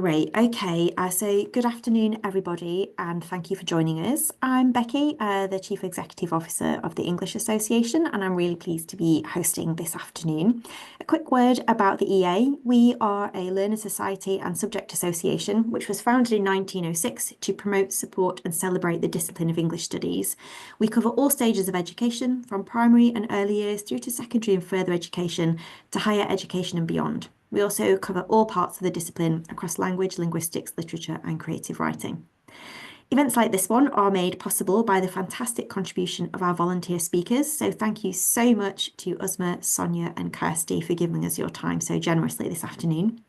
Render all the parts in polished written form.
Great. Okay. So good afternoon, everybody, and thank you for joining us. I'm Becky, the Chief Executive Officer of the English Association, and I'm really pleased to be hosting this afternoon. A quick word about the EA. We are a learner society and subject association, which was founded in 1906 to promote, support, and celebrate the discipline of English studies. We cover all stages of education, from primary and early years through to secondary and further education, to higher education and beyond. We also cover all parts of the discipline across language, linguistics, literature, and creative writing. Events like this one are made possible by the fantastic contribution of our volunteer speakers. So thank you so much to Uhzama, Sonia, and Kirstie for giving us your time so generously this afternoon.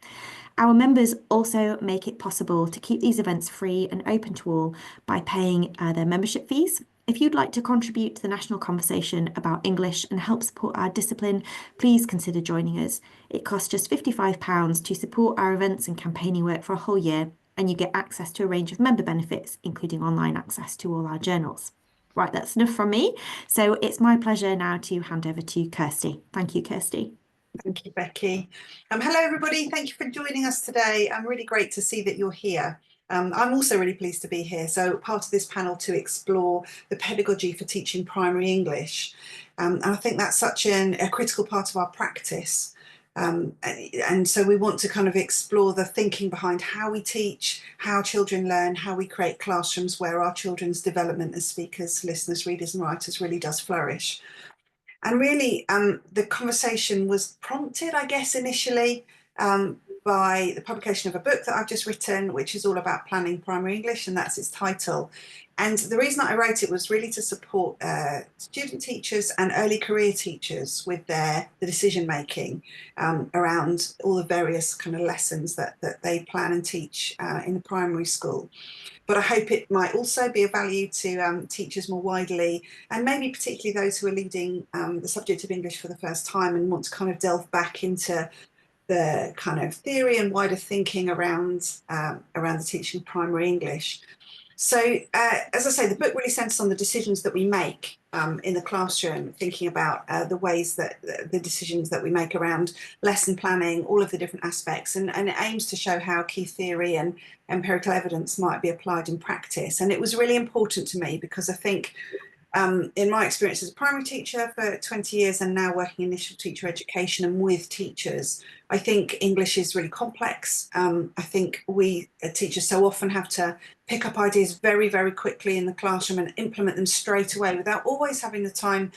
Our members also make it possible to keep these events free and open to all by paying their membership fees. If you'd like to contribute to the national conversation about English and help support our discipline, please consider joining us. It costs just £55 to support our events and campaigning work for a whole year, and you get access to a range of member benefits, including online access to all our journals. Right, that's enough from me. So it's my pleasure now to hand over to Kirstie. Thank you, Kirstie. Thank you, Becky. Hello, everybody. Thank you for joining us today. I'm really great to see that you're here. I'm also really pleased to be here. So part of this panel to explore the pedagogy for teaching primary English. And I think that's such a critical part of our practice. And so we want to kind of explore the thinking behind how we teach, how children learn, how we create classrooms where our children's development as speakers, listeners, readers and writers really does flourish. And really, the conversation was prompted, I guess, initially by the publication of a book that I've just written, which is all about planning primary English, and that's its title. And the reason I wrote it was really to support student teachers and early career teachers with the decision making around all the various kind of lessons that they plan and teach in the primary school. But I hope it might also be of value to teachers more widely, and maybe particularly those who are leading the subject of English for the first time and want to kind of delve back into the kind of theory and wider thinking around the teaching of primary English. So, as I say, the book really centres on the decisions that we make in the classroom, thinking about the ways that the decisions that we make around lesson planning, all of the different aspects, and it aims to show how key theory and empirical evidence might be applied in practice. And it was really important to me because I think in my experience as a primary teacher for 20 years and now working in initial teacher education and with teachers, I think English is really complex. I think we teachers so often have to pick up ideas very, very quickly in the classroom and implement them straight away without always having the time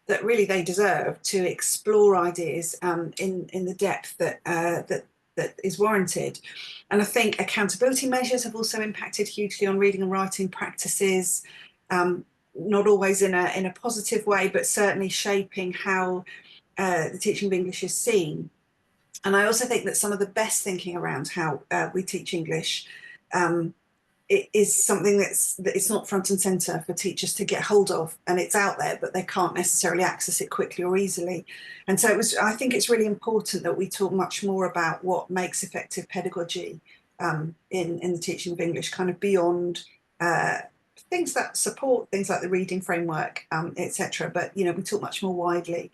that really they deserve to explore ideas in the depth that is warranted. And I think accountability measures have also impacted hugely on reading and writing practices. Not always in a positive way, but certainly shaping how the teaching of English is seen. And I also think that some of the best thinking around how we teach English it is something that it's not front and centre for teachers to get hold of, and it's out there, but they can't necessarily access it quickly or easily. And so I think it's really important that we talk much more about what makes effective pedagogy in the teaching of English, kind of beyond things that support things like the reading framework, etc. But we talk much more widely.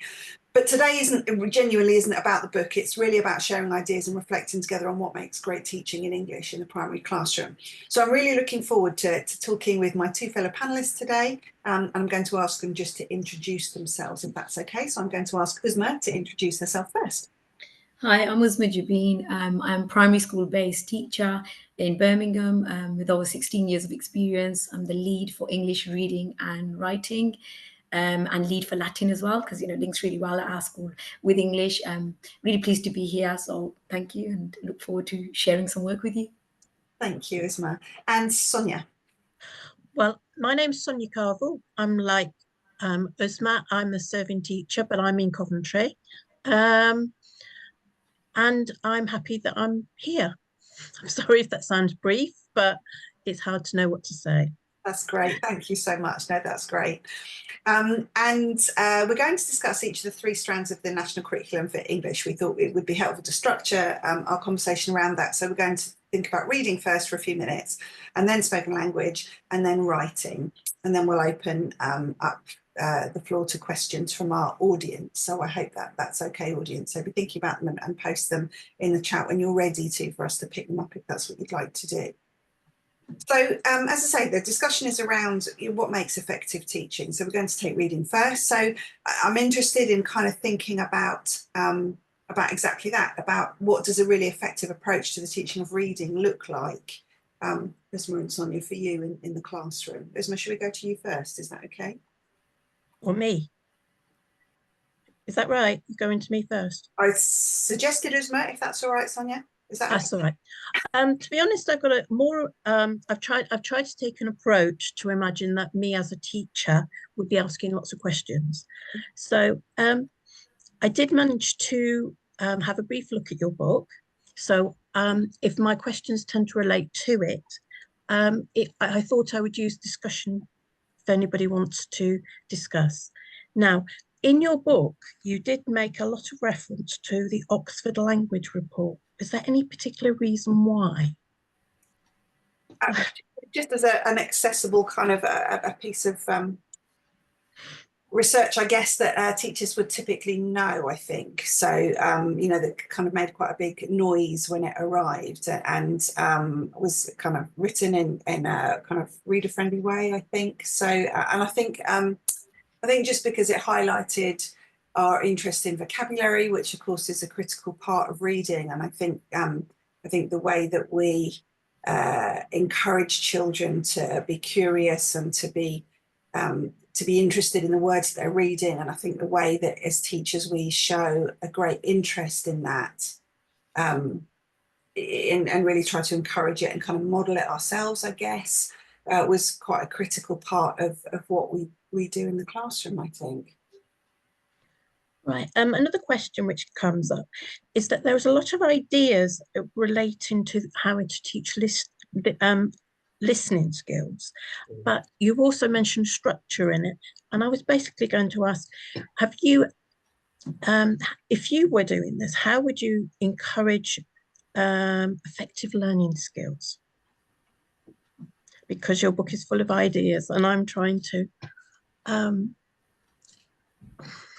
But today genuinely isn't about the book. It's really about sharing ideas and reflecting together on what makes great teaching in English in the primary classroom. So I'm really looking forward to talking with my two fellow panelists today. And I'm going to ask them just to introduce themselves, if that's okay. So I'm going to ask Uhzama to introduce herself first. Hi, I'm Uhzama Jabeen. I'm a primary school-based teacher in Birmingham with over 16 years of experience. I'm the lead for English reading and writing. And lead for Latin as well, because links really well at our school with English. Really pleased to be here, so thank you and look forward to sharing some work with you. Thank you, Uhzama. And Sonia. Well, my name's Sonia Carvell. I'm like Uhzama. I'm a serving teacher, but I'm in Coventry. And I'm happy that I'm here. I'm sorry if that sounds brief, but it's hard to know what to say. That's great. Thank you so much. No, that's great. And we're going to discuss each of the three strands of the national curriculum for English. We thought it would be helpful to structure our conversation around that. So we're going to think about reading first for a few minutes, and then spoken language, and then writing. And then we'll open up the floor to questions from our audience. So I hope that that's okay, audience. So be thinking about them and post them in the chat when you're ready to, for us to pick them up if that's what you'd like to do. So as I say, the discussion is around what makes effective teaching. So we're going to take reading first. So I'm interested in kind of thinking about exactly that, about what does a really effective approach to the teaching of reading look like? Uzma and Sonia, for you in the classroom. Uzma, should we go to you first? Is that okay? Or me? Is that right? You're going to me first? I suggested Uzma, if that's all right, Sonia. Is that That's all right. To be honest, I've got a more, I've tried to take an approach to imagine that me as a teacher would be asking lots of questions. So I did manage to have a brief look at your book. So if my questions tend to relate to it, I thought I would use discussion if anybody wants to discuss. Now, in your book, you did make a lot of reference to the Oxford Language Report. Is there any particular reason why? Just as an accessible kind of a piece of research, I guess, that teachers would typically know, I think. So, you know, that kind of made quite a big noise when it arrived, and was kind of written in a kind of reader-friendly way, I think. So, and I think just because it highlighted our interest in vocabulary, which of course is a critical part of reading, and I think the way that we encourage children to be curious and to be interested in the words they're reading, and I think the way that as teachers we show a great interest in that, and really try to encourage it and kind of model it ourselves, I guess, was quite a critical part of what we do in the classroom, I think. Right. Another question which comes up is that there's a lot of ideas relating to how to teach listening skills, but you've also mentioned structure in it. And I was basically going to ask, have you, if you were doing this, how would you encourage effective learning skills? Because your book is full of ideas, and I'm trying to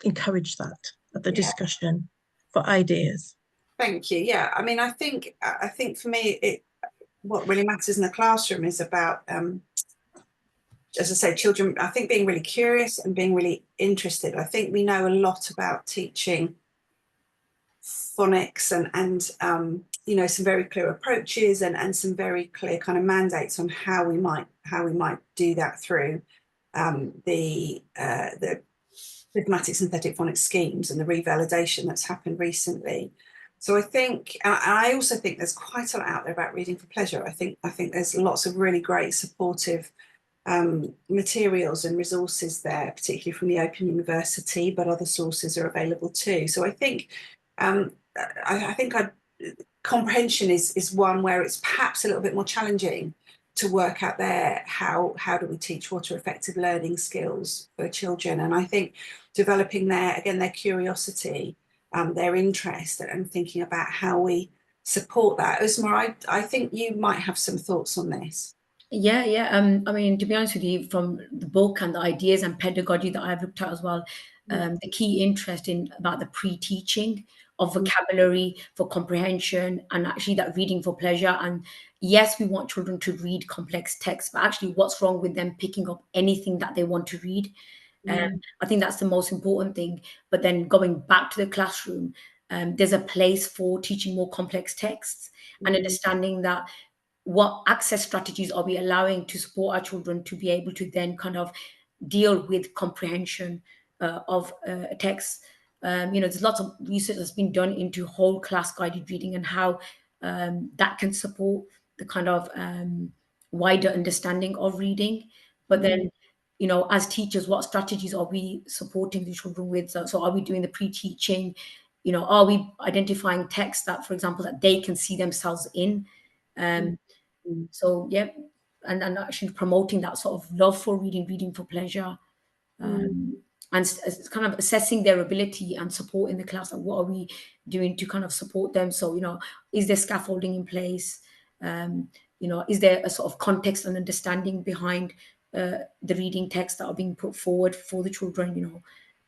encourage that at the discussion for ideas. Thank you. Yeah, I mean, I think for me, what really matters in the classroom is about, as I say, children, I think, being really curious and being really interested. I think we know a lot about teaching phonics and you know, some very clear approaches and some very clear kind of mandates on how we might do that through the systematic synthetic phonics schemes and the revalidation that's happened recently. So I think, and I also think there's quite a lot out there about reading for pleasure. I think there's lots of really great supportive materials and resources there, particularly from the Open University, but other sources are available too. So I think comprehension is one where it's perhaps a little bit more challenging to work out there how do we teach what are effective learning skills for children. And I think developing their curiosity, their interest, and thinking about how we support that. Uzma, I think you might have some thoughts on this. Yeah. I mean, to be honest with you, from the book and the ideas and pedagogy that I've looked at as well, the key interest about the pre-teaching of vocabulary for comprehension and actually that reading for pleasure. And yes, we want children to read complex texts, but actually what's wrong with them picking up anything that they want to read? I think that's the most important thing. But then going back to the classroom, there's a place for teaching more complex texts and understanding that what access strategies are we allowing to support our children to be able to then kind of deal with comprehension of text. You know, there's lots of research that's been done into whole class guided reading and how that can support the kind of wider understanding of reading. But then, you know, as teachers, what strategies are we supporting the children with? So are we doing the pre-teaching? You know, are we identifying texts that, for example, that they can see themselves in? So yeah, and actually promoting that sort of love for reading for pleasure, and it's kind of assessing their ability and support in the class. Like, what are we doing to kind of support them? So, you know, is there scaffolding in place? You know, is there a sort of context and understanding behind the reading texts that are being put forward for the children, you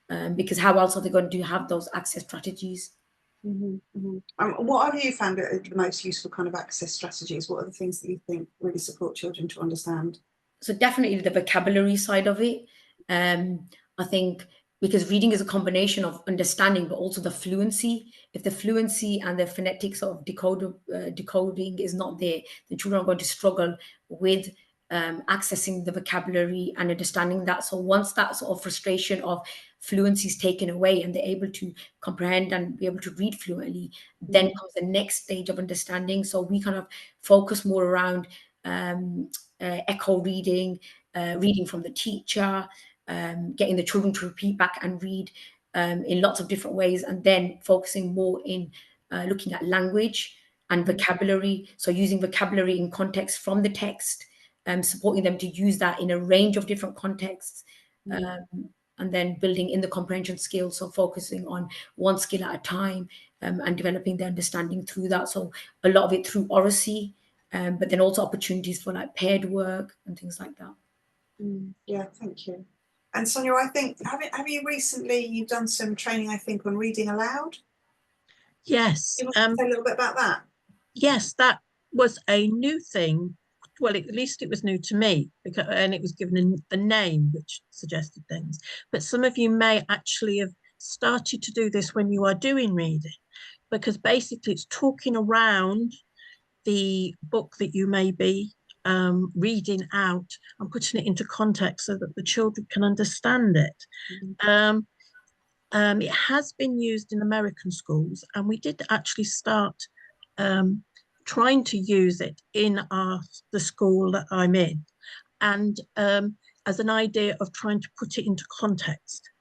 know, because how else are they going to have those access strategies? What have you found are the most useful kind of access strategies? What are the things that you think really support children to understand? So definitely the vocabulary side of it. I think because reading is a combination of understanding, but also the fluency. If the fluency and the phonetic sort of decoding is not there, the children are going to struggle with accessing the vocabulary and understanding that. So once that sort of frustration of fluency is taken away and they're able to comprehend and be able to read fluently, then comes the next stage of understanding. So we kind of focus more around echo reading, reading from the teacher, getting the children to repeat back and read in lots of different ways, and then focusing more in looking at language and vocabulary. So using vocabulary in context from the text, supporting them to use that in a range of different contexts, and then building in the comprehension skills. So focusing on one skill at a time, and developing their understanding through that. So a lot of it through oracy, but then also opportunities for like paired work and things like that. Yeah, thank you. And Sonia, I think, have you recently, you've done some training, I think, on reading aloud? Yes. You want to say a little bit about that? Yes, that was a new thing. Well, at least it was new to me, because, and it was given a name which suggested things. But some of you may actually have started to do this when you are doing reading, because basically it's talking around the book that you may be reading out and putting it into context so that the children can understand it. It has been used in American schools, and we did actually start trying to use it in the school that I'm in, and as an idea of trying to put it into context.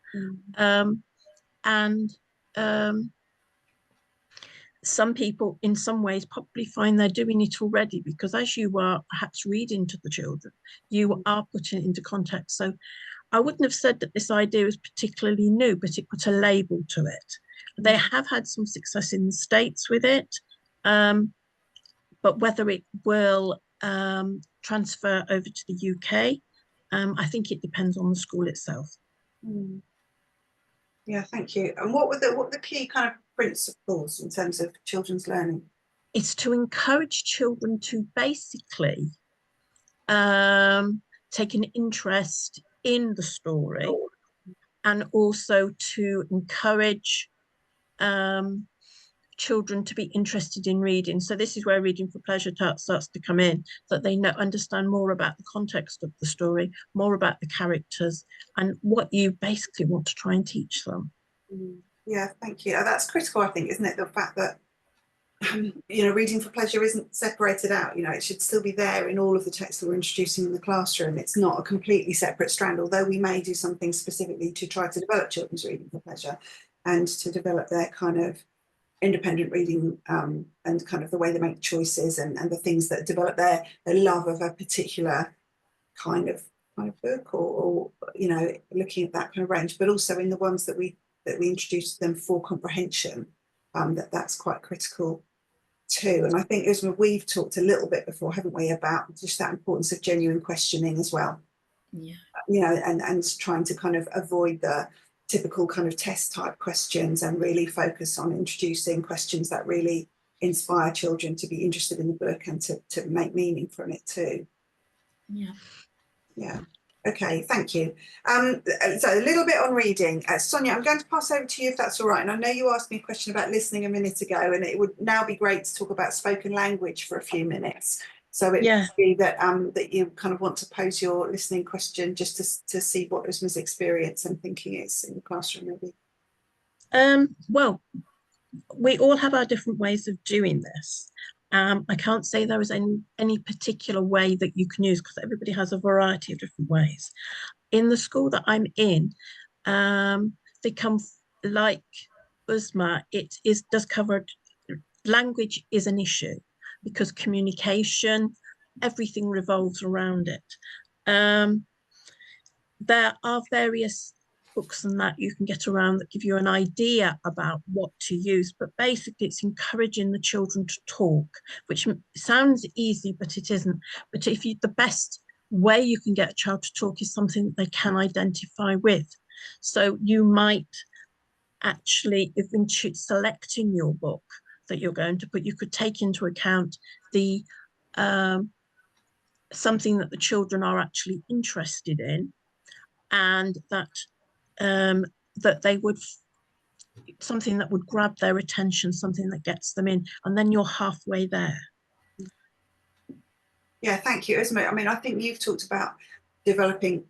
Some people in some ways probably find they're doing it already, because as you are perhaps reading to the children, you are putting it into context. So I wouldn't have said that this idea was particularly new, but it put a label to it. They have had some success in the States with it, but whether it will transfer over to the UK, I think it depends on the school itself. Yeah, thank you. And what were the key kind of principles in terms of children's learning? It's to encourage children to basically take an interest in the story, and also to encourage children to be interested in reading. So this is where reading for pleasure starts to come in, that they understand more about the context of the story, more about the characters, and what you basically want to try and teach them. Yeah, thank you. That's critical, I think, isn't it? The fact that reading for pleasure isn't separated out. It should still be there in all of the texts that we're introducing in the classroom. It's not a completely separate strand, although we may do something specifically to try to develop children's reading for pleasure and to develop their kind of independent reading, and kind of the way they make choices, and the things that develop their love of a particular kind of book, or looking at that kind of range, but also in the ones that we introduce them for comprehension, that's quite critical too. And I think, Uzma, we've talked a little bit before, haven't we, about just that importance of genuine questioning as well. And trying to kind of avoid the typical kind of test type questions, and really focus on introducing questions that really inspire children to be interested in the book and to make meaning from it too. Yeah. Okay, thank you. So a little bit on reading. Sonia, I'm going to pass over to you if that's all right. And I know you asked me a question about listening a minute ago, and it would now be great to talk about spoken language for a few minutes. So it could be that that you kind of want to pose your listening question just to see what Uzma's experience and thinking is in the classroom, maybe. Well, we all have our different ways of doing this. I can't say there is any particular way that you can use, because everybody has a variety of different ways. In the school that I'm in, they come, like Uzma, it does cover, language is an issue, because communication, everything revolves around it. There are various books and that you can get around that give you an idea about what to use, but basically it's encouraging the children to talk, which sounds easy, but it isn't. But the best way you can get a child to talk is something that they can identify with. So you might actually, if in selecting your book that you're going to put, you could take into account the something that the children are actually interested in, and that that they would, something that would grab their attention, something that gets them in, and then you're halfway there. Yeah, thank you, Uhzama. I mean, I think you've talked about developing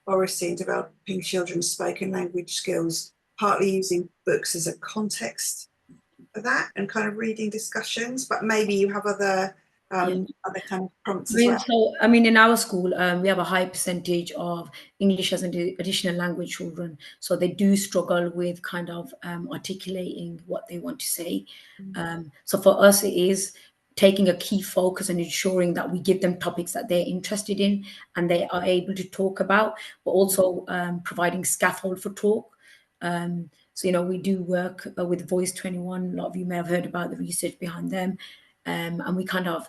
oracy and developing children's spoken language skills, partly using books as a context for that and kind of reading discussions, but maybe you have other other kind of prompts as well. So, I mean, in our school, we have a high percentage of English as an additional language children. So they do struggle with kind of articulating what they want to say. So for us, it is taking a key focus and ensuring that we give them topics that they're interested in and they are able to talk about, but also providing scaffold for talk. So, you know, we do work with Voice 21. A lot of you may have heard about the research behind them. And we kind of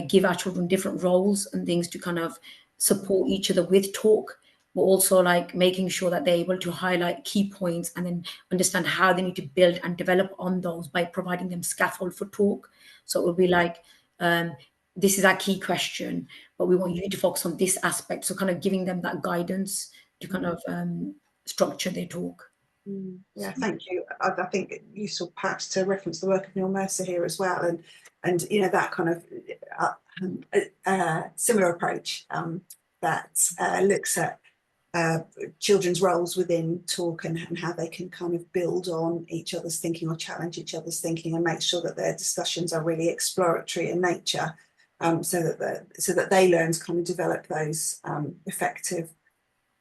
give our children different roles and things to kind of support each other with talk, but also like making sure that they're able to highlight key points and then understand how they need to build and develop on those by providing them scaffold for talk. So it will be like, this is our key question, but we want you to focus on this aspect. So kind of giving them that guidance to kind of structure their talk. Yeah, thank you. I think it's useful perhaps to reference the work of Neil Mercer here as well, and you know, that kind of similar approach that looks at children's roles within talk and how they can kind of build on each other's thinking or challenge each other's thinking and make sure that their discussions are really exploratory in nature, so that they learn to kind of develop those effective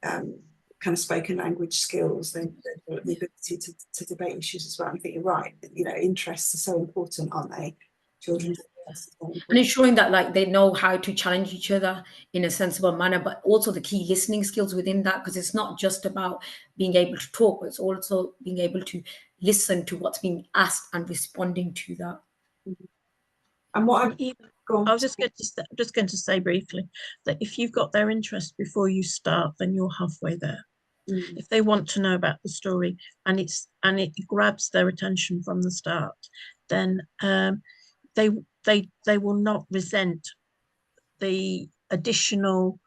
kind of spoken language skills, the ability to debate issues as well. I think you're right. You know, interests are so important, aren't they? Children's interests are so important. And ensuring that like they know how to challenge each other in a sensible manner, but also the key listening skills within that, because it's not just about being able to talk, but it's also being able to listen to what's being asked and responding to that. And what I was just going to say briefly that if you've got their interest before you start, then you're halfway there. If they want to know about the story and it grabs their attention from the start, then they will not resent the additional,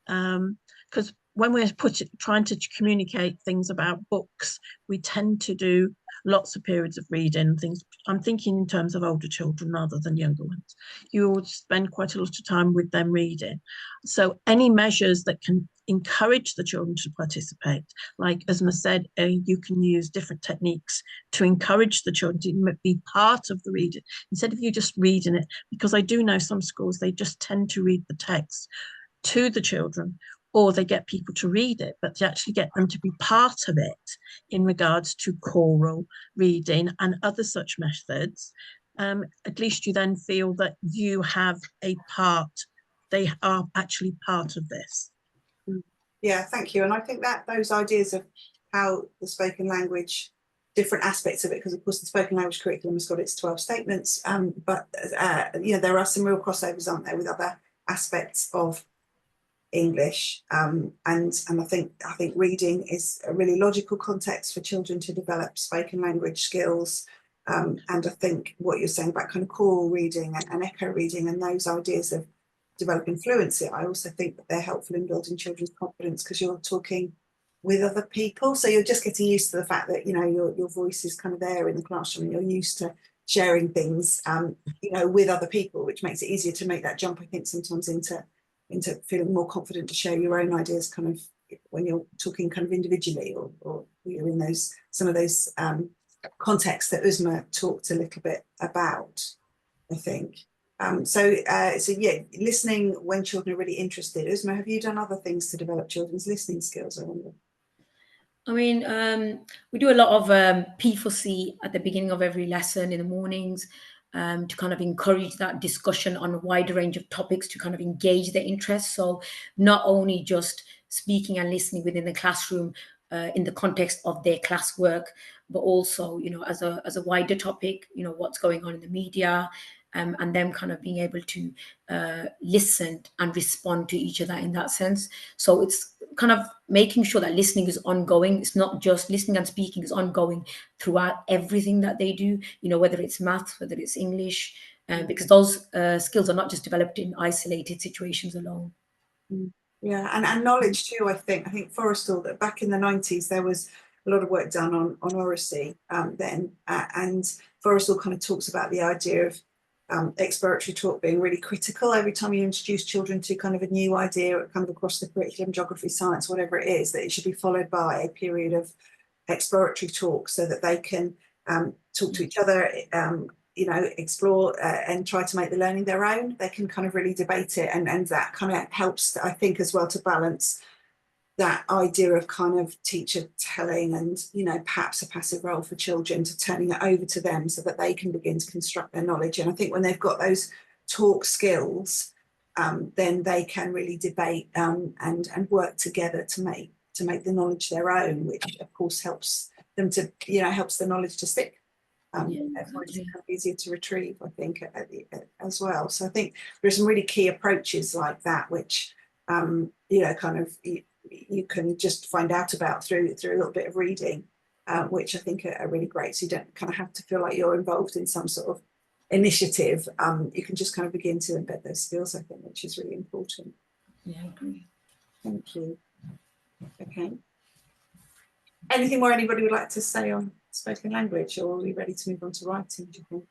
because when we're trying to communicate things about books, we tend to do lots of periods of reading things. I'm thinking in terms of older children rather than younger ones. You will spend quite a lot of time with them reading. So any measures that can encourage the children to participate, like Uhzama said, you can use different techniques to encourage the children to be part of the reading instead of you just reading it, because I do know some schools, they just tend to read the text to the children, or they get people to read it, but to actually get them to be part of it in regards to choral reading and other such methods. At least you then feel that you have a part, they are actually part of this. Yeah, thank you. And I think that those ideas of how the spoken language, different aspects of it, because of course the spoken language curriculum has got its 12 statements, but you know, there are some real crossovers, aren't there, with other aspects of English, and I think reading is a really logical context for children to develop spoken language skills, and I think what you're saying about kind of choral reading and echo reading and those ideas of developing fluency, I also think that they're helpful in building children's confidence, because you're talking with other people, so you're just getting used to the fact that, you know, your voice is kind of there in the classroom and you're used to sharing things, you know, with other people, which makes it easier to make that jump, I think, sometimes into feeling more confident to share your own ideas kind of when you're talking kind of individually, or you're in some of those contexts that Uhzama talked a little bit about, I think. So yeah, listening when children are really interested. Uhzama, have you done other things to develop children's listening skills, I wonder? I mean, we do a lot of P4C at the beginning of every lesson in the mornings, to kind of encourage that discussion on a wider range of topics to kind of engage their interest. So not only just speaking and listening within the classroom in the context of their classwork, but also, you know, as a wider topic, you know, what's going on in the media, and them kind of being able to listen and respond to each other in that sense. So it's kind of making sure that listening is ongoing. It's not just listening and speaking is ongoing throughout everything that they do, whether it's maths, whether it's English, because those skills are not just developed in isolated situations alone. Yeah, and knowledge too. I think Forrestal, that back in the 90s there was a lot of work done on oracy then, and Forrestal kind of talks about the idea of exploratory talk being really critical. Every time you introduce children to kind of a new idea, kind of across the curriculum, geography, science, whatever it is, that it should be followed by a period of exploratory talk so that they can talk to each other, explore and try to make the learning their own. They can kind of really debate it, and that kind of helps, I think, as well, to balance that idea of kind of teacher telling and, perhaps a passive role for children, to turning it over to them so that they can begin to construct their knowledge. And I think when they've got those talk skills, then they can really debate and work together to make the knowledge their own, which of course helps them to, helps the knowledge to stick. Therefore it's kind of easier to retrieve, I think, as well. So I think there's some really key approaches like that, which, kind of you can just find out about through a little bit of reading, which I think are really great. So you don't kind of have to feel like you're involved in some sort of initiative. You can just kind of begin to embed those skills, I think, which is really important. Yeah, I agree. Thank you. Okay. Anything more anybody would like to say on spoken language, or are we ready to move on to writing, do you think?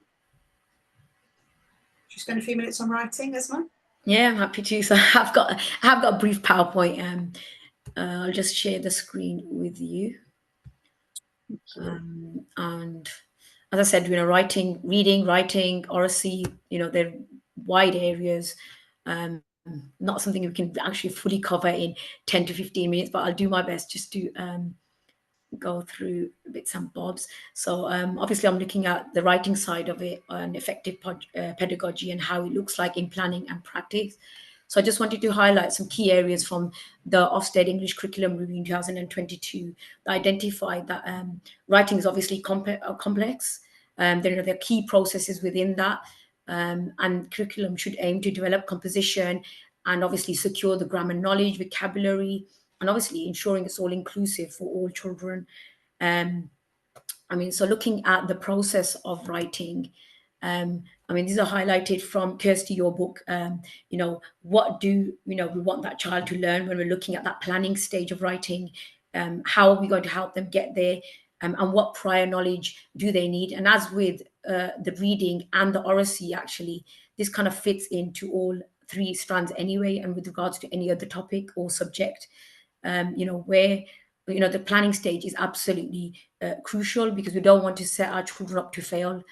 Should we spend a few minutes on writing, Uhzama? Yeah, I'm happy to. So I have got a brief PowerPoint. I'll just share the screen with you. And as I said, writing, reading, writing, oracy, they're wide areas. Not something we can actually fully cover in 10 to 15 minutes, but I'll do my best just to go through bits and bobs. So obviously I'm looking at the writing side of it and effective pedagogy and how it looks like in planning and practice. So I just wanted to highlight some key areas from the Ofsted English Curriculum Review in 2022 that identified that writing is obviously complex. There are key processes within that, and curriculum should aim to develop composition and obviously secure the grammar knowledge, vocabulary, and obviously ensuring it's all inclusive for all children. So looking at the process of writing, these are highlighted from Kirstie, your book. What do we want that child to learn when we're looking at that planning stage of writing? How are we going to help them get there? And what prior knowledge do they need? And as with the reading and the oracy, actually, this kind of fits into all three strands anyway, and with regards to any other topic or subject, where the planning stage is absolutely crucial, because we don't want to set our children up to fail.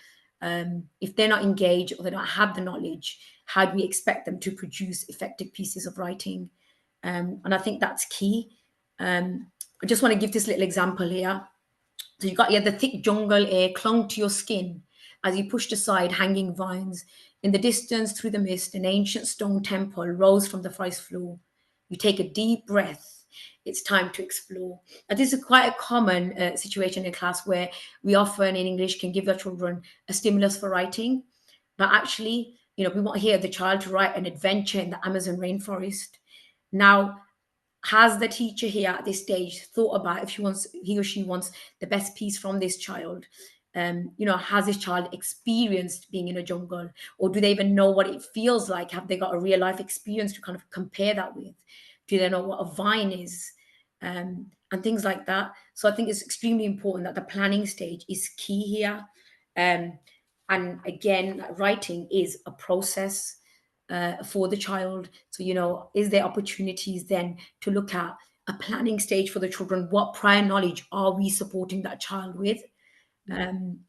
If they're not engaged or they don't have the knowledge, how do we expect them to produce effective pieces of writing? And I think that's key. I just want to give this little example here. So you got the thick jungle air clung to your skin as you pushed aside hanging vines. In the distance, through the mist, an ancient stone temple rose from the forest floor. You take a deep breath. It's time to explore. And this is quite a common situation in class, where we often in English can give our children a stimulus for writing, but actually, we want here the child to write an adventure in the Amazon rainforest. Now, has the teacher here at this stage thought about if he or she wants the best piece from this child? Has this child experienced being in a jungle, or do they even know what it feels like? Have they got a real life experience to kind of compare that with? Do they know what a vine is? And things like that. So I think it's extremely important that the planning stage is key here. And again, writing is a process for the child. So, is there opportunities then to look at a planning stage for the children? What prior knowledge are we supporting that child with? And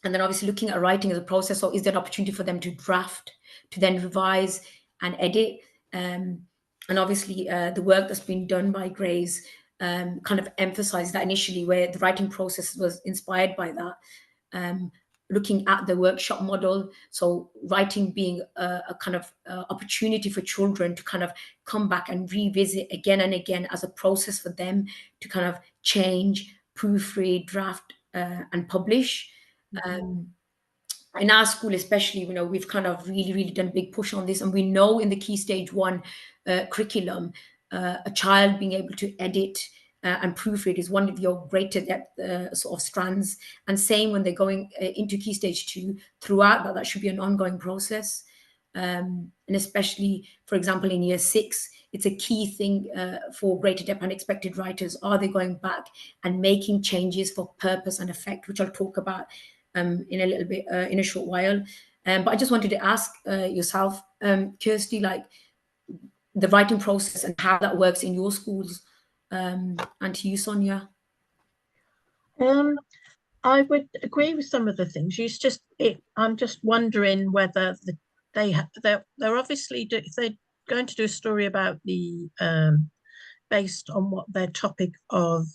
then obviously looking at writing as a process. So is there an opportunity for them to draft, to then revise and edit? And obviously the work that's been done by Graves kind of emphasized that initially, where the writing process was inspired by that. Looking at the workshop model, so writing being a kind of opportunity for children to kind of come back and revisit again and again as a process for them to kind of change, proofread, draft, and publish. in our school especially, you know, we've kind of really done a big push on this, and we know in the Key Stage 1 curriculum, a child being able to edit and proofread is one of your greater depth sort of strands. And same when they're going into Key Stage 2, throughout that should be an ongoing process. And especially, for example, in Year 6, it's a key thing for greater depth and expected writers. Are they going back and making changes for purpose and effect, which I'll talk about in a little bit, in a short while. But I just wanted to ask yourself, Kirstie, like the writing process and how that works in your schools, and to you, Sonia. I would agree with some of the things. I'm just wondering whether they're obviously if they're going to do a story about the based on what their topic of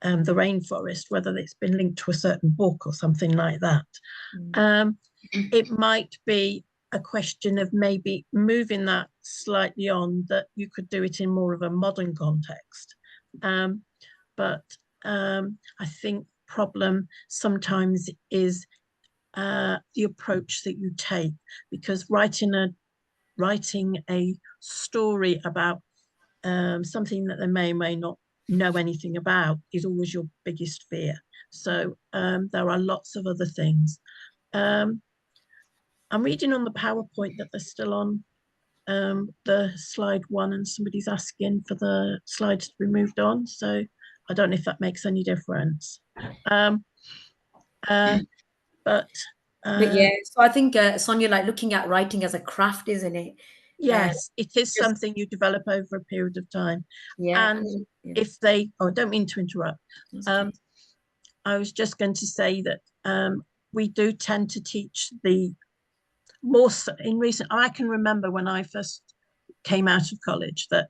the rainforest, whether it's been linked to a certain book or something like that. It might be a question of maybe moving that slightly on, that you could do it in more of a modern context. But I think problem sometimes is the approach that you take, because writing a story about something that they may or may not know anything about is always your biggest fear. So there are lots of other things. I'm reading on the PowerPoint that they're still on the slide 1, and somebody's asking for the slides to be moved on. So I don't know if that makes any difference. But yeah, so I think, Sonia, like looking at writing as a craft, isn't it? Yes, it is something you develop over a period of time. Yeah. And if they, I don't mean to interrupt. I was just going to say that we do tend to teach the more in recent, I can remember when I first came out of college that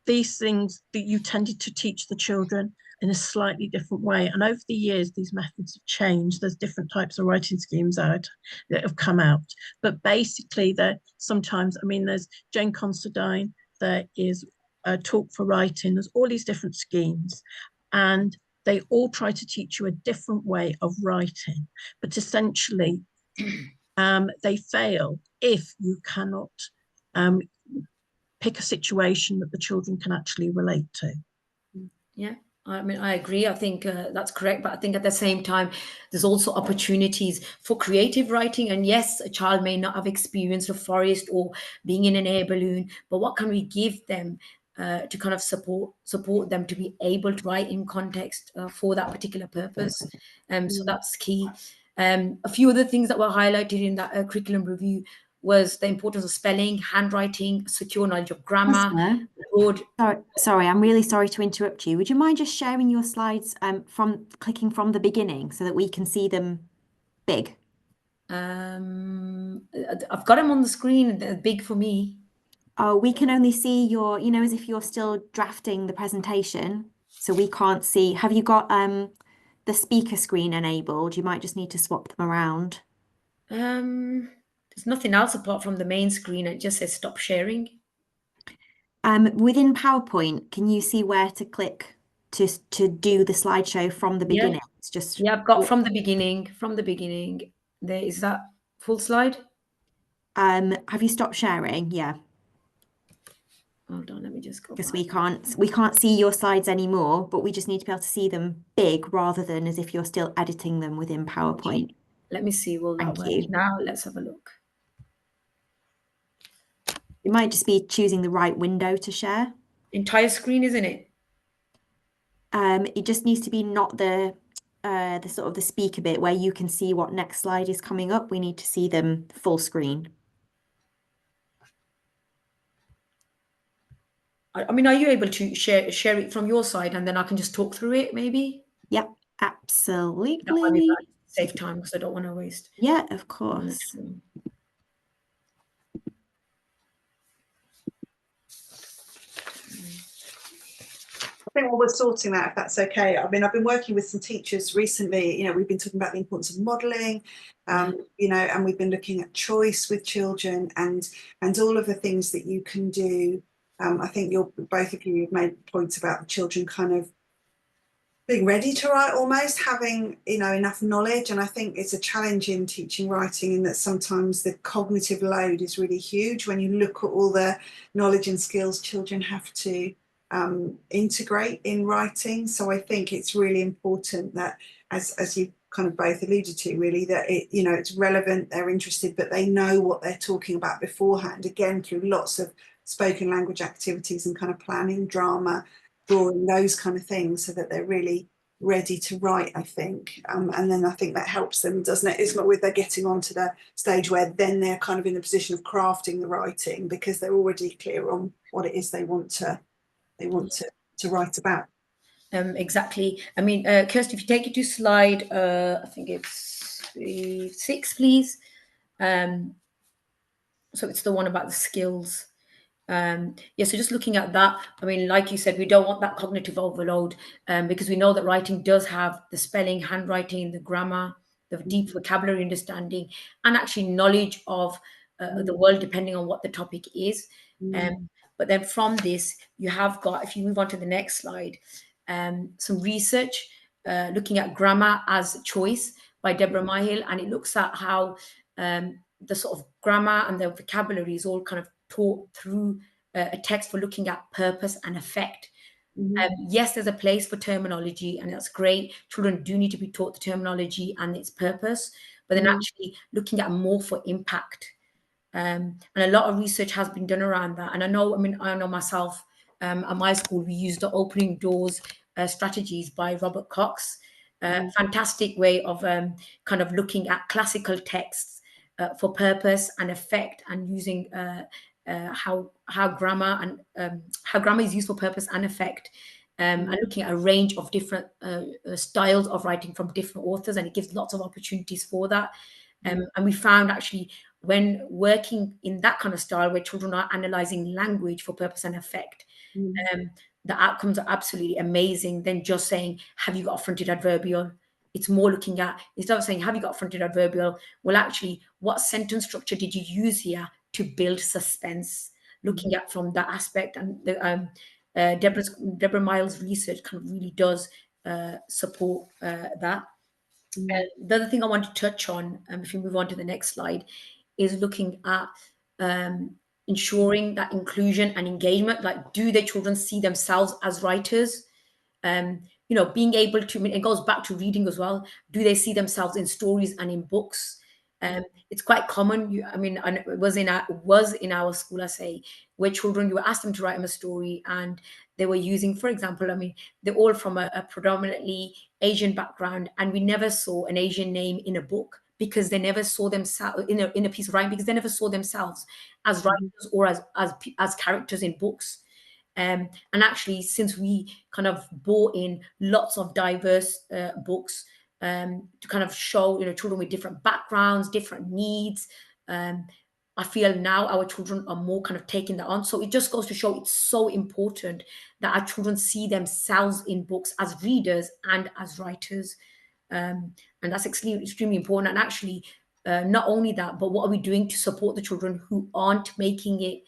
these things that you tended to teach the children in a slightly different way. And over the years, these methods have changed. There's different types of writing schemes out that have come out. But basically, there sometimes, I mean, there's Jane Considine, there is a Talk for Writing, there's all these different schemes. And they all try to teach you a different way of writing. But essentially, they fail if you cannot pick a situation that the children can actually relate to. Yeah, I mean, I agree. I think that's correct. But I think at the same time, there's also opportunities for creative writing. And yes, a child may not have experienced a forest or being in an air balloon, but what can we give them to kind of support them to be able to write in context for that particular purpose? So that's key. A few other things that were highlighted in that curriculum review was the importance of spelling, handwriting, secure knowledge of grammar. Sorry, I'm really sorry to interrupt you. Would you mind just sharing your slides from clicking from the beginning so that we can see them big? I've got them on the screen. They're big for me. Oh, we can only see your, you know, as if you're still drafting the presentation. So we can't see. Have you got the speaker screen enabled? You might just need to swap them around. There's nothing else apart from the main screen. It just says stop sharing. Within PowerPoint, can you see where to click to do the slideshow from the beginning? It's just I've got from the beginning. There is that full slide. Have you stopped sharing? Yeah. Hold on, let me just go. Because we can't see your slides anymore, but we just need to be able to see them big rather than as if you're still editing them within PowerPoint. Let me see. Will that work? Now let's have a look. It might just be choosing the right window to share. Entire screen, isn't it? It just needs to be not the sort of the speaker bit where you can see what next slide is coming up. We need to see them full screen. I mean, are you able to share it from your side and then I can just talk through it maybe? Yep, absolutely. Save time because I don't want to waste. Yeah, of course. I think while we're sorting that, if that's okay, I mean, I've been working with some teachers recently, you know, we've been talking about the importance of modelling, you know, and we've been looking at choice with children and all of the things that you can do. I think both of you have made points about the children kind of being ready to write, almost having, you know, enough knowledge. And I think it's a challenge in teaching writing in that sometimes the cognitive load is really huge when you look at all the knowledge and skills children have to integrate in writing. So I think it's really important that, as you kind of both alluded to, really, that it, you know, it's relevant, they're interested, but they know what they're talking about beforehand, again through lots of spoken language activities and kind of planning, drama, drawing, those kind of things, so that they're really ready to write, I think. And then I think that helps them, doesn't it? It's not with they're getting onto the stage where then they're kind of in the position of crafting the writing, because they're already clear on what it is they want to write about. Exactly. I mean, Kirstie, if you take it to slide, I think it's 6, please. So it's the one about the skills. Yeah, so just looking at that, I mean, like you said, we don't want that cognitive overload, because we know that writing does have the spelling, handwriting, the grammar, the deep vocabulary understanding, and actually knowledge of the world, depending on what the topic is. But then from this, you have got, if you move on to the next slide, some research looking at grammar as choice by Deborah Myhill, and it looks at how the sort of grammar and the vocabulary is all kind of taught through a text for looking at purpose and effect. Yes, there's a place for terminology, and that's great. Children do need to be taught the terminology and its purpose, but then actually looking at more for impact. And a lot of research has been done around that. And I know myself, at my school, we used the opening doors strategies by Robert Cox. Fantastic way of kind of looking at classical texts for purpose and effect, and using how grammar is used for purpose and effect, and looking at a range of different styles of writing from different authors, and it gives lots of opportunities for that. And we found actually, when working in that kind of style where children are analyzing language for purpose and effect, the outcomes are absolutely amazing than just saying, have you got a fronted adverbial? It's more looking at, instead of saying, have you got a fronted adverbial? Well, actually, what sentence structure did you use here to build suspense? Looking at from that aspect. And the, Deborah Miles' research kind of really does support that. The other thing I want to touch on, if you move on to the next slide, is looking at ensuring that inclusion and engagement. Like, do the children see themselves as writers? Being able to, I mean, it goes back to reading as well. Do they see themselves in stories and in books? It's quite common. And it was in our school, I say, where children, you asked them to write them a story, and they were using, for example, they're all from a predominantly Asian background, and we never saw an Asian name in a book, because they never saw themselves in a piece of writing, because they never saw themselves as writers or as characters in books. And actually, since we kind of brought in lots of diverse books to kind of show, children with different backgrounds, different needs, I feel now our children are more kind of taking that on. So it just goes to show it's so important that our children see themselves in books as readers and as writers. And that's extremely important. And actually, not only that, but what are we doing to support the children who aren't making it?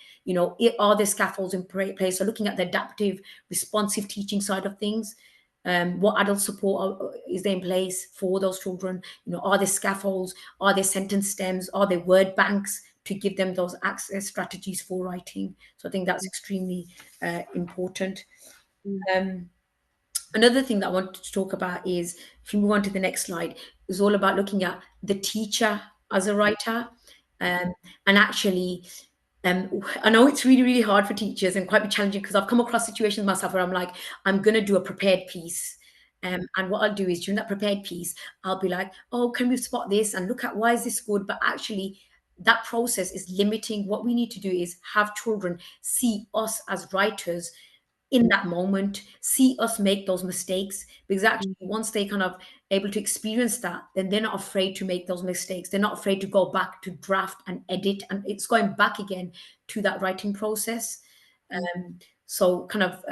Are there scaffolds in place? So looking at the adaptive, responsive teaching side of things, what adult support is there in place for those children? Are there scaffolds? Are there sentence stems? Are there word banks to give them those access strategies for writing? So I think that's extremely important. Another thing that I wanted to talk about is, if you move on to the next slide, is all about looking at the teacher as a writer. And actually, I know it's really, really hard for teachers and quite challenging, because I've come across situations myself where I'm like, I'm going to do a prepared piece. And what I'll do is, during that prepared piece, I'll be like, oh, can we spot this and look at why is this good? But actually, that process is limiting. What we need to do is have children see us as writers in that moment, see us make those mistakes, because actually once they kind of able to experience that, then they're not afraid to make those mistakes. They're not afraid to go back to draft and edit, and it's going back again to that writing process. So kind of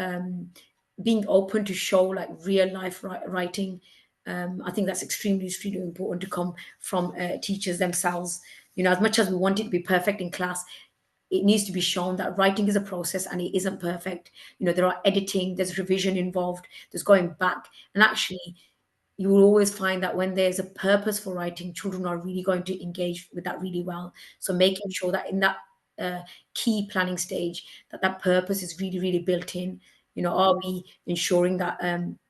being open to show like real life writing. I think that's extremely important to come from teachers themselves. As much as we want it to be perfect in class, it needs to be shown that writing is a process and it isn't perfect. You know, there are editing, there's revision involved, there's going back. And actually, you will always find that when there's a purpose for writing, children are really going to engage with that really well. So making sure that in that key planning stage, that that purpose is really, really built in. You know, are we ensuring that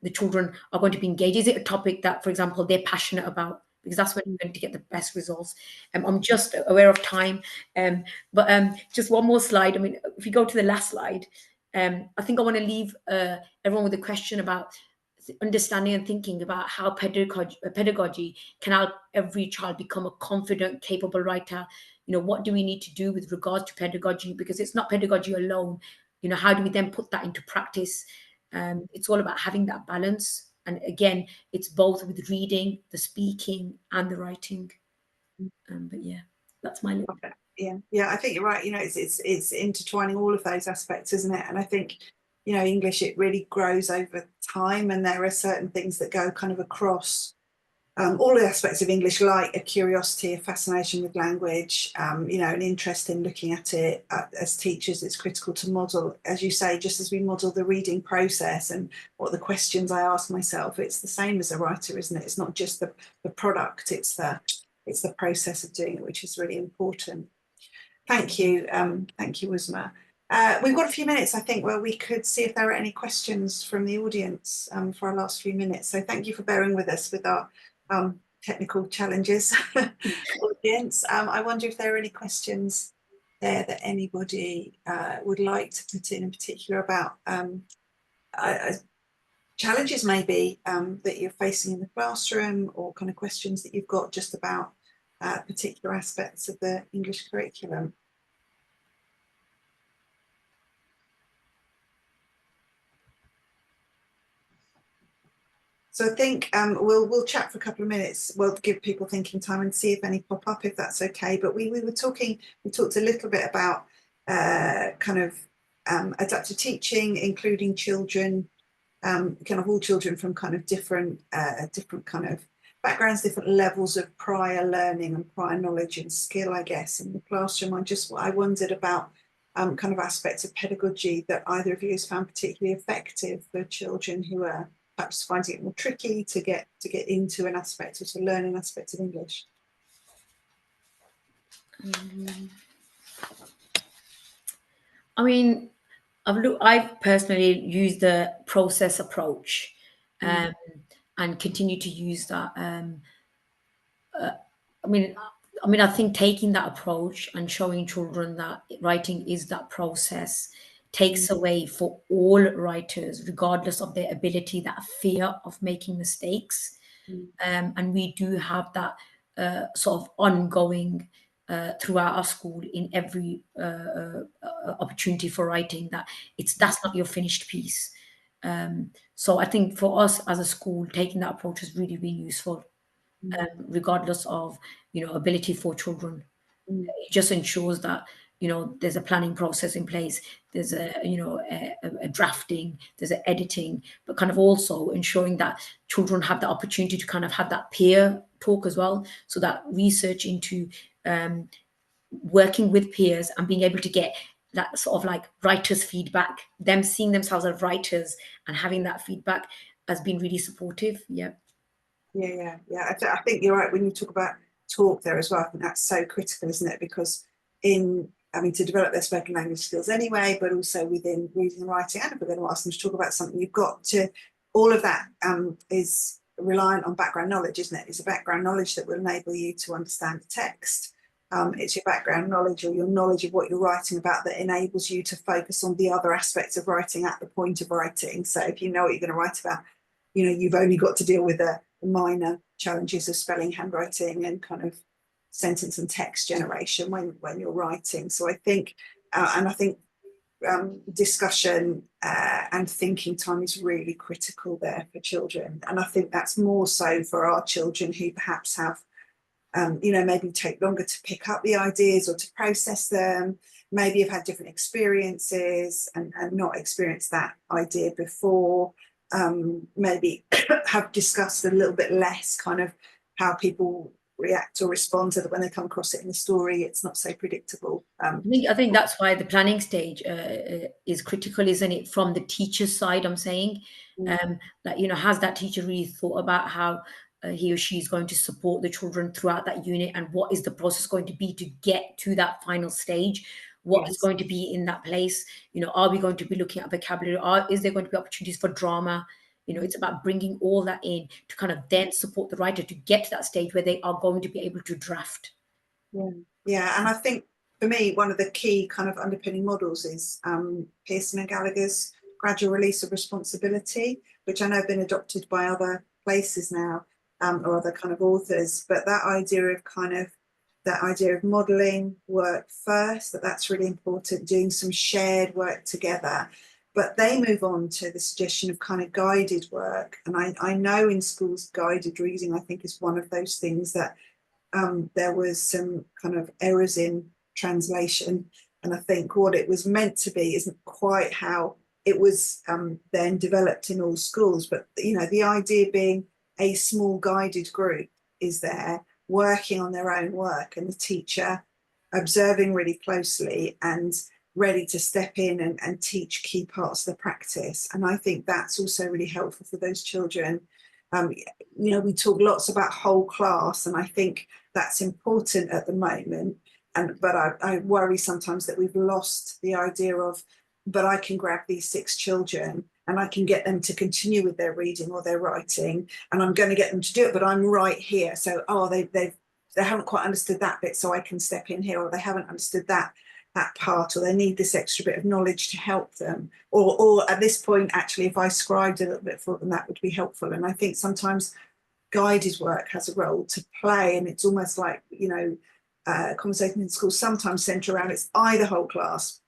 the children are going to be engaged? Is it a topic that, for example, they're passionate about? Because that's when you're going to get the best results. I'm just aware of time, but just one more slide. I mean, if you go to the last slide, I think I want to leave everyone with a question about understanding and thinking about how pedagogy can help every child become a confident, capable writer. You know, what do we need to do with regards to pedagogy? Because it's not pedagogy alone. You know, how do we then put that into practice? It's all about having that balance. And again, it's both with reading, the speaking, and the writing. But yeah, that's my little. Yeah, I think you're right. You know, it's intertwining all of those aspects, isn't it? And I think, you know, English, it really grows over time, and there are certain things that go kind of across all the aspects of English, like a curiosity, a fascination with language, you know, an interest in looking at it. As teachers, it's critical to model, as you say, just as we model the reading process and what the questions I ask myself, it's the same as a writer, isn't it? It's not just the product, it's the process of doing it, which is really important. Thank you, Uzma. We've got a few minutes, I think, where we could see if there are any questions from the audience for our last few minutes. So thank you for bearing with us with our technical challenges, audience. I wonder if there are any questions there that anybody would like to put in particular about challenges maybe that you're facing in the classroom, or kind of questions that you've got just about particular aspects of the English curriculum. So I think we'll chat for a couple of minutes. We'll give people thinking time and see if any pop up, if that's okay. But we talked a little bit about kind of adaptive teaching, including children, kind of all children from kind of different kind of backgrounds, different levels of prior learning and prior knowledge and skill, I guess, in the classroom. I wondered about kind of aspects of pedagogy that either of you has found particularly effective for children who are perhaps finding it more tricky to get into an aspect or to learn an aspect of English. I mean, I've personally used the process approach, and continue to use that. I mean, I think taking that approach and showing children that writing is that process takes away for all writers, regardless of their ability, that fear of making mistakes. And we do have that sort of ongoing throughout our school in every opportunity for writing, that that's not your finished piece. So I think for us as a school, taking that approach has really been useful, regardless of, you know, ability for children. It just ensures that, you know, there's a planning process in place, there's a drafting, there's an editing, but kind of also ensuring that children have the opportunity to kind of have that peer talk as well. So that research into working with peers and being able to get that sort of like writers' feedback, them seeing themselves as writers and having that feedback has been really supportive. Yeah. I think you're right when you talk about talk there as well. I think that's so critical, isn't it? Because to develop their spoken language skills anyway, but also within reading and writing, and if we're going to ask them to talk about something, you've got to, all of that is reliant on background knowledge, isn't it? It's a background knowledge that will enable you to understand the text. It's your background knowledge or your knowledge of what you're writing about that enables you to focus on the other aspects of writing at the point of writing. So if you know what you're going to write about, you know, you've only got to deal with the minor challenges of spelling, handwriting, and kind of sentence and text generation when you're writing. So I think, discussion and thinking time is really critical there for children. And I think that's more so for our children who perhaps have, maybe take longer to pick up the ideas or to process them, maybe have had different experiences and not experienced that idea before. Maybe have discussed a little bit less kind of how people react or respond to that when they come across it in the story. It's not so predictable. I think that's why the planning stage is critical, isn't it? From the teacher's side, I'm saying, like, you know, has that teacher really thought about how he or she is going to support the children throughout that unit, and what is the process going to be to get to that final stage? What is going to be in that place? You know, are we going to be looking at vocabulary? Is there going to be opportunities for drama? You know, it's about bringing all that in to kind of then support the writer to get to that stage where they are going to be able to draft. Yeah, and I think for me, one of the key kind of underpinning models is Pearson and Gallagher's gradual release of responsibility, which I know have been adopted by other places now, or other kind of authors. But that idea of modelling work first, that's really important, doing some shared work together. But they move on to the suggestion of kind of guided work. And I know in schools, guided reading, I think, is one of those things that there was some kind of errors in translation. And I think what it was meant to be isn't quite how it was then developed in all schools. But, you know, the idea being a small guided group is there working on their own work, and the teacher observing really closely and ready to step in and teach key parts of the practice. And I think that's also really helpful for those children. You know, we talk lots about whole class, and I think that's important at the moment. But I worry sometimes that we've lost the idea of, but I can grab these 6 children and I can get them to continue with their reading or their writing, and I'm going to get them to do it, but I'm right here. So, they haven't quite understood that bit, so I can step in here, or they haven't understood that part, or they need this extra bit of knowledge to help them, or at this point, actually, if I scribed a little bit for them, that would be helpful. And I think sometimes guided work has a role to play, and it's almost like, you know, conversation in schools sometimes centre around it's either whole class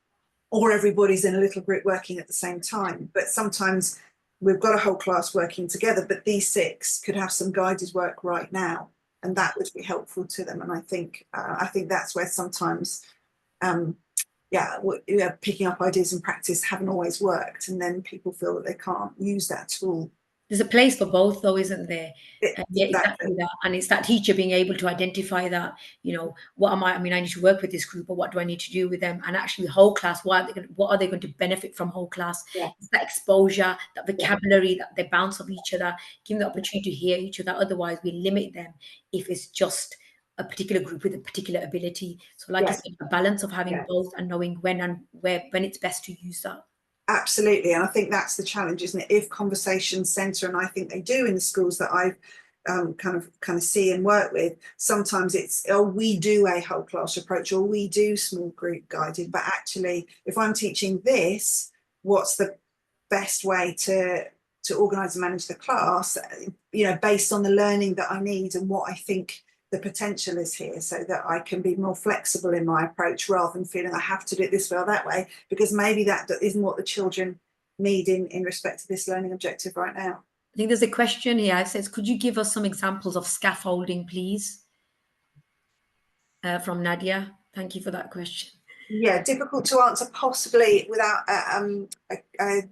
or everybody's in a little group working at the same time. But sometimes we've got a whole class working together, but these 6 could have some guided work right now, and that would be helpful to them. And I think that's where sometimes picking up ideas in practice haven't always worked, and then people feel that they can't use that tool. There's a place for both, though, isn't there? Yeah, Exactly that. And it's that teacher being able to identify that, you know, I need to work with this group, but what do I need to do with them? And actually, whole class, what are they going to benefit from whole class? Yeah. It's that exposure, that vocabulary, that they bounce off each other, give them the opportunity to hear each other. Otherwise, we limit them if it's just a particular group with a particular ability. So, like I said, a balance of having both and knowing when and where, when it's best to use that. Absolutely. And I think that's the challenge, isn't it? If conversations centre, and I think they do in the schools that I've kind of see and work with, sometimes it's, we do a whole class approach, or we do small group guided. But actually, if I'm teaching this, what's the best way to organise and manage the class, you know, based on the learning that I need and what I think the potential is here, so that I can be more flexible in my approach rather than feeling I have to do it this way or that way, because maybe that isn't what the children need in respect to this learning objective right now. I think there's a question here. It says, could you give us some examples of scaffolding, please? From Nadia. Thank you for that question. Yeah, difficult to answer, possibly without a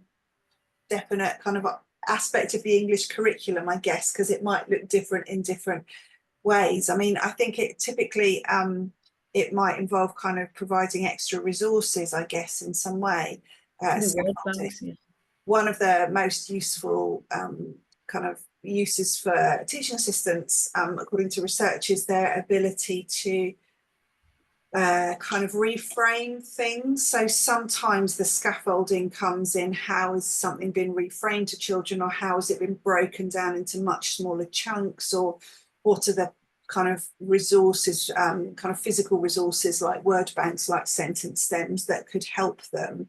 definite kind of aspect of the English curriculum, I guess, because it might look different in different ways. I mean, I think it typically it might involve kind of providing extra resources, I guess, in some way. One of the most useful kind of uses for teaching assistants, according to research, is their ability to kind of reframe things. So sometimes the scaffolding comes in, how has something been reframed to children, or how has it been broken down into much smaller chunks, or what are the kind of resources, kind of physical resources like word banks, like sentence stems, that could help them.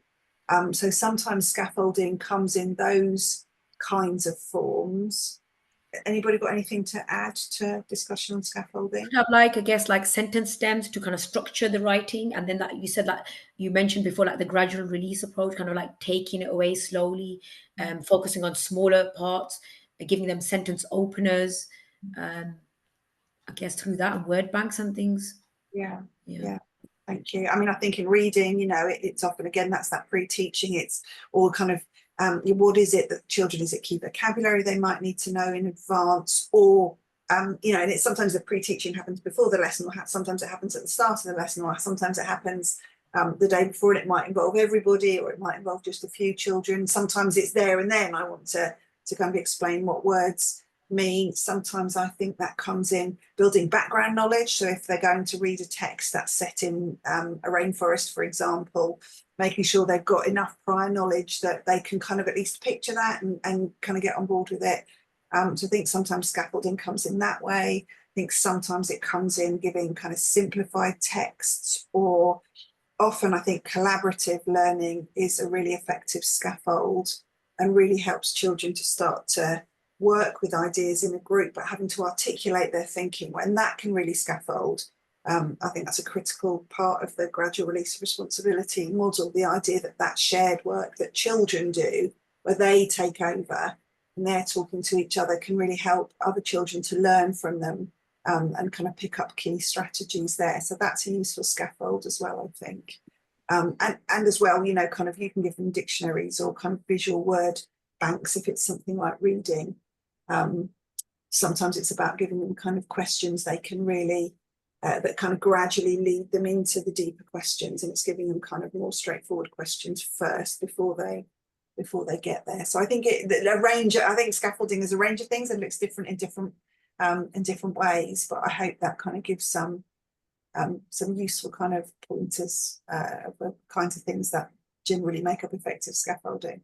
So sometimes scaffolding comes in those kinds of forms. Anybody got anything to add to discussion on scaffolding? Have, like, I guess, like sentence stems to kind of structure the writing, and then that you said, like you mentioned before, like the gradual release approach, kind of like taking it away slowly, focusing on smaller parts, giving them sentence openers, I guess through that, and word banks and things. Yeah. Thank you. I mean, I think in reading, you know, it's often, again, that's that pre-teaching. It's all kind of what is it that children, is it key vocabulary they might need to know in advance, or you know, and it's sometimes the pre-teaching happens before the lesson, or sometimes it happens at the start of the lesson, or sometimes it happens the day before, and it might involve everybody, or it might involve just a few children. Sometimes it's there and then I want to kind of explain what words mean. Sometimes I think that comes in building background knowledge. So if they're going to read a text that's set in a rainforest, for example, making sure they've got enough prior knowledge that they can kind of at least picture that and kind of get on board with it. So I think sometimes scaffolding comes in that way. I think sometimes it comes in giving kind of simplified texts, or often I think collaborative learning is a really effective scaffold and really helps children to start to work with ideas in a group, but having to articulate their thinking, when that can really scaffold. I think that's a critical part of the gradual release of responsibility model, the idea that that shared work that children do, where they take over and they're talking to each other, can really help other children to learn from them, and kind of pick up key strategies there. So that's a useful scaffold as well, I think. And as well, you know, kind of you can give them dictionaries or kind of visual word banks if it's something like reading. Sometimes it's about giving them kind of questions they can really, that kind of gradually lead them into the deeper questions, and it's giving them kind of more straightforward questions first before they get there. So I think I think scaffolding is a range of things and looks different in different ways, but I hope that kind of gives some useful kind of pointers of the kinds of things that generally make up effective scaffolding.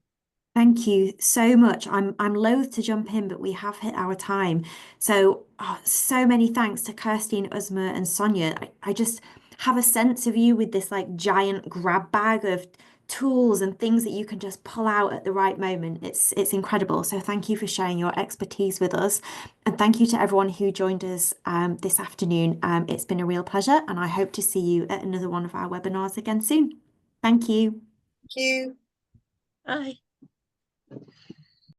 Thank you so much. I'm loath to jump in, but we have hit our time. So so many thanks to Kirstie and Uhzama and Sonia. I just have a sense of you with this like giant grab bag of tools and things that you can just pull out at the right moment. It's incredible. So thank you for sharing your expertise with us. And thank you to everyone who joined us this afternoon. It's been a real pleasure, and I hope to see you at another one of our webinars again soon. Thank you. Thank you. Bye.